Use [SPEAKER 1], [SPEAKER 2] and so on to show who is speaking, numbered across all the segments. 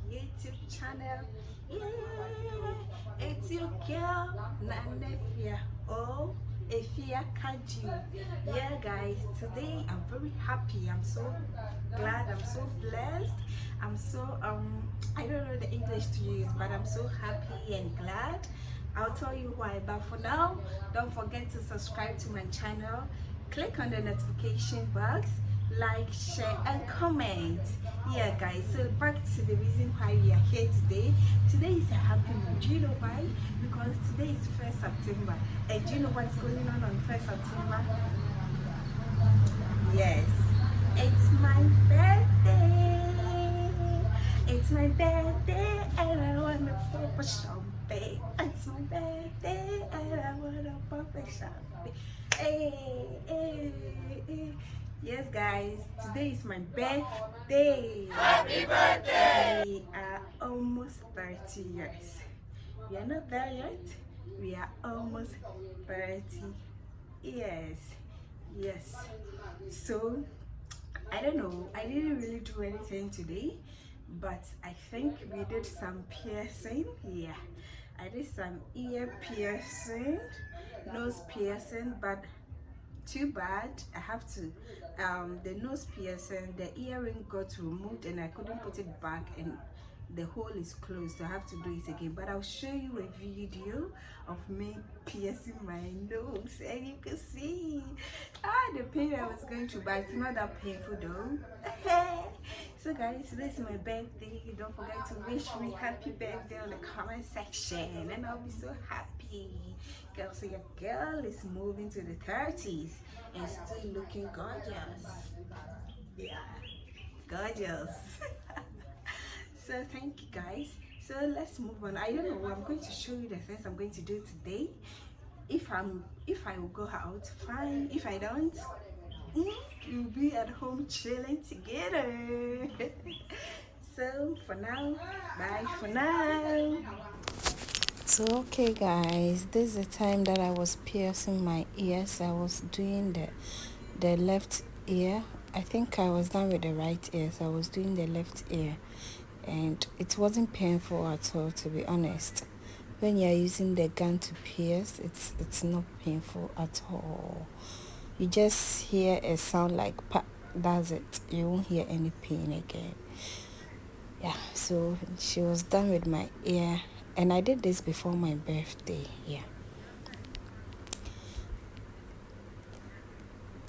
[SPEAKER 1] YouTube channel. Yeah, it's your girl Nanefia. Oh, Efia Kaju. Yeah, guys, today I'm very happy. I'm so glad. I'm so blessed. I'm so I don't know the English to use, but I'm so happy and glad. I'll tell you why, but for now, don't forget to subscribe to my channel, click on the notification box, like, share and comment. Yeah guys, so back to the reason why we are here today. Today is a happy mood. Do you know why? Because today is 1st September. And do you know what's going on 1st September? Yes, it's my birthday. It's my birthday and I want to pop a champagne. It's my birthday and I want to pop a champagne. Hey, hey, hey. Yes guys, today is my birthday. Happy birthday! We are almost 30 years. We are not there yet. We are almost 30 years. Yes. So I don't know, I didn't really do anything today, but I think we did some piercing. Yeah, I did some ear piercing, nose piercing, but too bad I have to the nose piercing, the earring got removed and I couldn't put it back, and the hole is closed, so I have to do it again. But I'll show you a video of me piercing my nose and you can see the pain I was going through, but it's not that painful though. So guys, this is my birthday. Don't forget to wish me happy birthday on the comment section and I'll be so happy. Girl, so your girl is moving to the 30s and still looking gorgeous. Yeah, gorgeous. So thank you guys. So let's move on. I don't know, I'm going to show you the things I'm going to do today. If I will go out, fine. If I don't, we'll be at home chilling together. So for now, bye for now. So okay guys, this is the time that I was piercing my ears. I was doing the left ear. I think I was done with the right ear, so I was doing the left ear, and it wasn't painful at all, to be honest. When you're using the gun to pierce, it's not painful at all. You just hear a sound like pop, that's it. You won't hear any pain again. Yeah, so she was done with my ear, and I did this before my birthday. Yeah,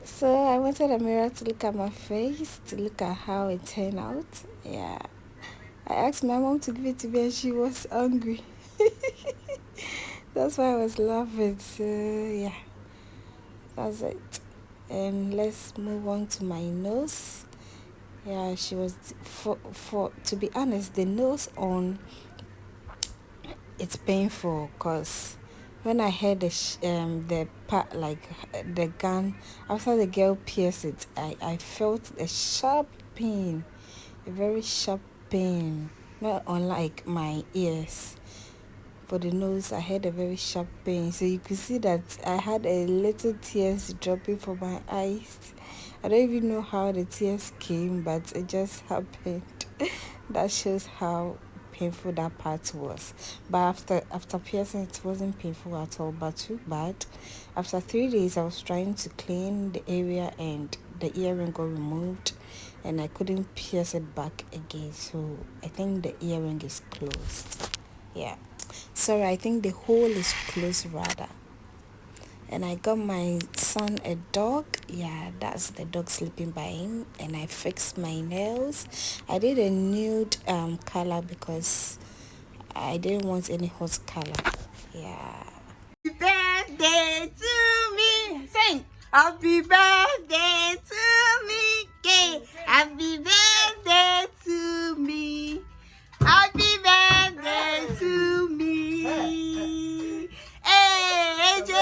[SPEAKER 1] so I wanted a mirror to look at my face, to look at how it turned out. Yeah, I asked my mom to give it to me and she was hungry. That's why I was laughing. So yeah, that's it. And let's move on to my nose. Yeah, she was for to be honest, the nose on, it's painful because when I heard the part, like the gun, after the girl pierced it, I felt a sharp pain, a very sharp pain, not unlike my ears. For the nose, I had a very sharp pain, so you could see that I had a little tears dropping from my eyes. I don't even know how the tears came, but it just happened. That shows how painful that part was. But after piercing, it wasn't painful at all, but too bad. After 3 days, I was trying to clean the area and the earring got removed and I couldn't pierce it back again, so I think the earring is closed. Yeah, sorry, I think the hole is closed rather. And I got my son a dog. Yeah, that's the dog sleeping by him. And I fixed my nails. I did a nude color because I didn't want any hot color. Yeah. Happy birthday to me. Sing. Happy birthday to me. Okay. Happy birthday to me. Happy birthday to me. Hey, AJ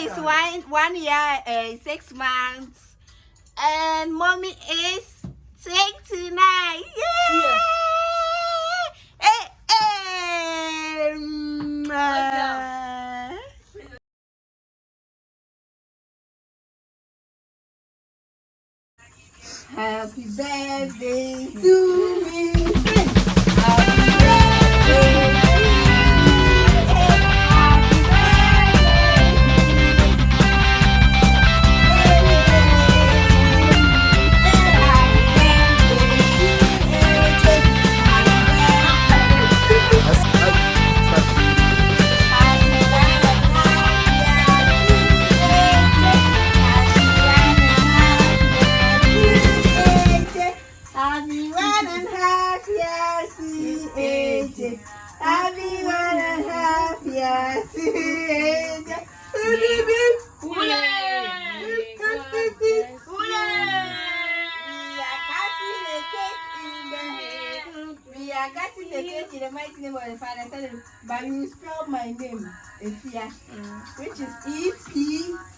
[SPEAKER 1] is 1 year, 6 months, and mommy is 69. Yeah. Hey, hey. Happy birthday to me. Sing. Happy 1.5 years to AJ. Happy 1.5 years to AJ. We are cutting the cake in the mighty name of the Father, Son, and but you spell my name, Efia, which is EPHYA.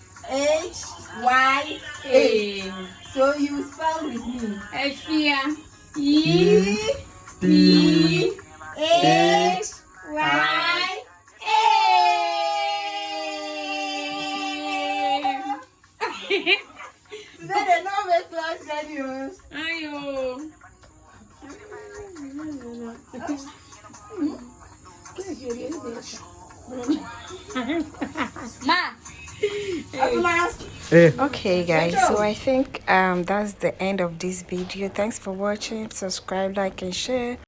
[SPEAKER 1] So you spell with me, Efia, EPHYA. Today the number slash videos. Ayo. Okay guys, so I think that's the end of this video. Thanks for watching. Subscribe, like and share.